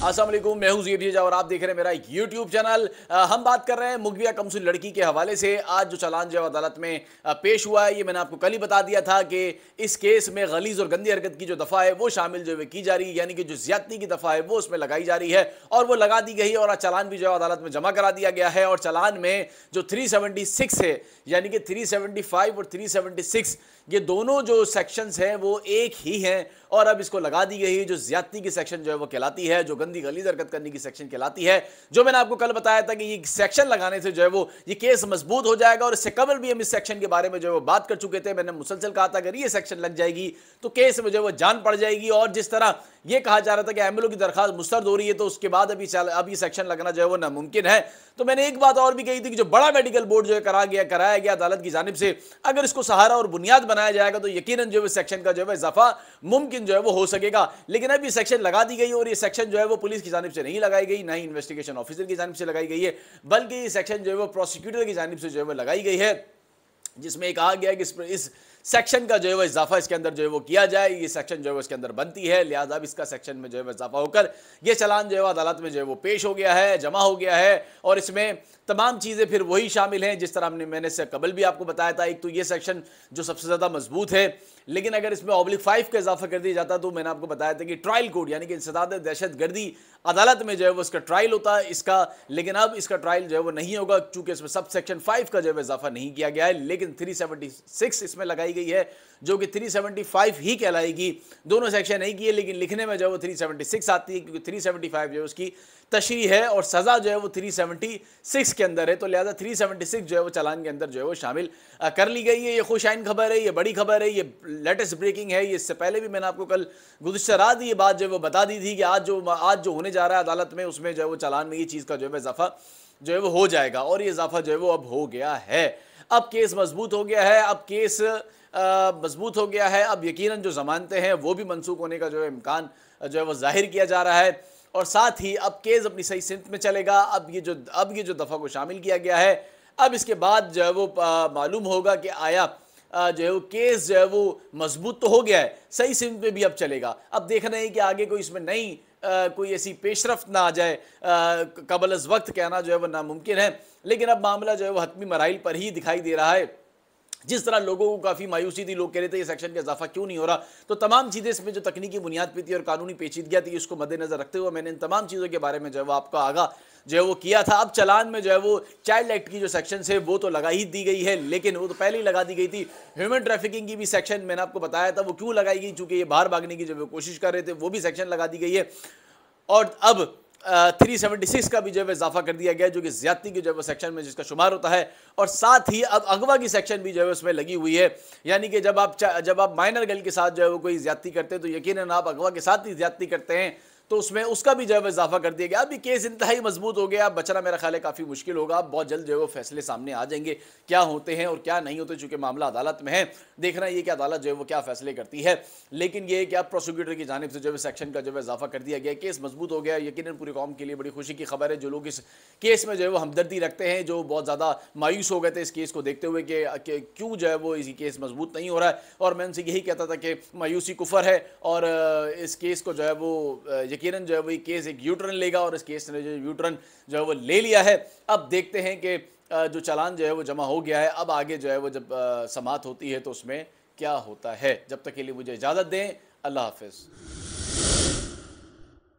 अस्सलाम वालेकुम, मैं हूं ज़ीब जीजा और आप देख रहे हैं मेरा यूट्यूब चैनल। हम बात कर रहे हैं मुगविया कमसुल लड़की के हवाले से। आज जो चालान जो अदालत में पेश हुआ है, ये मैंने आपको कल ही बता दिया था कि इस केस में गलीज और गंदी हरकत की जो दफ़ा है वो शामिल जो है की जा रही है, यानी कि जो ज्यादती की दफ़ा है वो उसमें लगाई जा रही है और वो लगा दी गई है। और आज चालान भी जो है अदालत में जमा करा दिया गया है और चालान में जो 376 है, यानी कि 375 और 376 ये दोनों जो सेक्शंस हैं वो एक ही हैं और अब इसको लगा दी गई है। जो ज्यादती की सेक्शन जो है वो कहलाती है, जो गंदी गलीज हरकत करने की सेक्शन कहलाती है। जो मैंने आपको कल बताया था कि ये सेक्शन लगाने से जो है वो ये केस मजबूत हो जाएगा। और इससे कबल भी हम इस सेक्शन के बारे में जो है वो बात कर चुके थे। मैंने मुसलसल कहा था अगर ये सेक्शन लग जाएगी तो केस में जो है वो जान पड़ जाएगी। और जिस तरह ये कहा जा रहा था कि एमएलओ की दरखास्त मुस्तरद हो रही है तो उसके बाद अभी सेक्शन लगना जो है वो नामुमकिन है। तो मैंने एक बात और भी कही थी कि जो बड़ा मेडिकल बोर्ड जो है कराया गया अदालत की जानिब से, अगर इसको सहारा और बुनियाद बनाया जाएगा तो यकीनन जो है सेक्शन का जो है इजाफा मुमकिन जो है वो हो सकेगा। लेकिन अब ये सेक्शन लगा दी गई और ये सेक्शन जो है वो पुलिस की जानिब से नहीं लगाई गई, ना ही इन्वेस्टिगेशन ऑफिसर की जानिब से लगाई गई है, बल्कि ये सेक्शन जो है वो प्रोसिक्यूटर की जानिब से जो है वो लगाई गई है, जिसमें कहा गया है कि इस सेक्शन का जो है वो इजाफा इसके अंदर जो है वो किया जाए। ये सेक्शन जो है वो इसके अंदर बनती है, लिहाजा अब इसका सेक्शन में जो है इजाफा होकर ये चालान जो है अदालत में जो है वो पेश हो गया है, जमा हो गया है। और इसमें तमाम चीज़ें फिर वही शामिल हैं जिस तरह मैंने इससे कबल भी आपको बताया था। एक तो ये सेक्शन जो सबसे ज़्यादा मजबूत है, लेकिन अगर इसमें /5 का इजाफा कर दिया जाता तो मैंने आपको बताया था कि ट्रायल कोड यानी कि इंसदाद दहशतगर्दी अदालत में जो है वो इसका ट्रायल होता है इसका, लेकिन अब इसका ट्रायल जो है वो नहीं होगा चूंकि इसमें सब सेक्शन 5 का जो है इजाफा नहीं किया गया है। लेकिन 376 इसमें लगाई गई है जो कि 375 ही कहलाएगी। दोनों सेक्शन नहीं किए लेकिन लिखने में जो है वो 376 आती है, क्योंकि 375 जो है उसकी तशरीह है और सज़ा जो है वो 376 के अंदर है। तो लिहाजा 376 जो है वो चालान के अंदर जो है वो शामिल कर ली गई है। ये खुशाइन खबर है, ये बड़ी खबर है, ये लेटेस्ट ब्रेकिंग है। ये इससे पहले भी मैंने आपको कल गुज़िश्ता रात ये बात जो है वो बता दी थी कि आज जो होने जा रहा है अदालत में, उसमें जो है वो चालान में ये चीज़ का जो है इजाफा जो है वो हो जाएगा और ये इजाफा जो है वो अब हो गया है। अब केस मजबूत हो गया है, अब केस मजबूत हो गया है। अब यकीनन जो ज़मानतें हैं वो भी मनसूख होने का जो है इम्कान जो है वो जाहिर किया जा रहा है और साथ ही अब केस अपनी सही सिमत में चलेगा। अब ये जो दफ़ा को शामिल किया गया है, अब इसके बाद जो है वो मालूम होगा कि आया जो है वो केस जो है वो मजबूत तो हो गया है, सही सिमत में भी अब चलेगा। अब देखना है कि आगे कोई इसमें नई कोई ऐसी पेशरफ्त ना आ जाए, कबल अज़ वक्त कहना जो है वो नामुमकिन है। लेकिन अब मामला जो है वो हतमी मराइल पर ही दिखाई दे रहा है। जिस तरह लोगों को काफ़ी मायूसी थी, लोग कह रहे थे ये सेक्शन का इजाफा क्यों नहीं हो रहा, तो तमाम चीज़ें इसमें जो तकनीकी बुनियाद पे थी और कानूनी पेचीदगियाँ थी उसको मद्देनजर रखते हुए मैंने इन तमाम चीज़ों के बारे में जो है वो आपका आगाह जो है वो किया था। अब चालान में जो है वो चाइल्ड एक्ट की जो सेक्शन है वो तो लगा ही दी गई है, लेकिन वो तो पहले ही लगा दी गई थी। ह्यूमन ट्रैफिकिंग की भी सेक्शन मैंने आपको बताया था वो क्यों लगाई गई, चूँकि ये बाहर भागने की जो कोशिश कर रहे थे, वो भी सेक्शन लगा दी गई है। और अब 376 का भी जो है इजाफा कर दिया गया जो कि ज्यादती के जो है सेक्शन में जिसका शुमार होता है। और साथ ही अब अगवा की सेक्शन भी जो है उसमें लगी हुई है, यानी कि जब आप माइनर गर्ल के साथ जो है वो कोई ज्यादती करते हैं तो यकीनन आप अगवा के साथ ही ज्यादती करते हैं, तो उसमें उसका भी जो है इजाफा कर दिया गया। अभी केस इंतहाई मजबूत हो गया, बचना मेरा ख्याल है काफ़ी मुश्किल होगा। अब बहुत जल्द जो है वो फैसले सामने आ जाएंगे क्या होते हैं और क्या नहीं होते, चूँकि मामला अदालत में है। देखना ये कि अदालत जो है वो क्या फैसले करती है। लेकिन ये कि अब प्रोसिक्यूटर की जानिब से जो है सेक्शन का जो है इजाफा कर दिया गया, केस मजबूत हो गया। यकीनन पूरी कौम के लिए बड़ी खुशी की खबर है। जो लोग इस केस में जो है वो हमदर्दी रखते हैं, जो बहुत ज़्यादा मायूस हो गए थे इस केस को देखते हुए कि क्यों जो है वो इसी केस मजबूत नहीं हो रहा है, और मैं उनसे यही कहता था कि मायूसी कुफर है और इस केस को जो है वो यकीनन जो है वो केस एक यू टर्न लेगा और इस केस ने जो यू टर्न जो है वो ले लिया है। अब देखते हैं कि जो चालान जो है वो जमा हो गया है, अब आगे जो है वो जब समाअत होती है तो उसमें क्या होता है। जब तक के लिए मुझे इजाज़त दें, अल्लाह हाफिज़।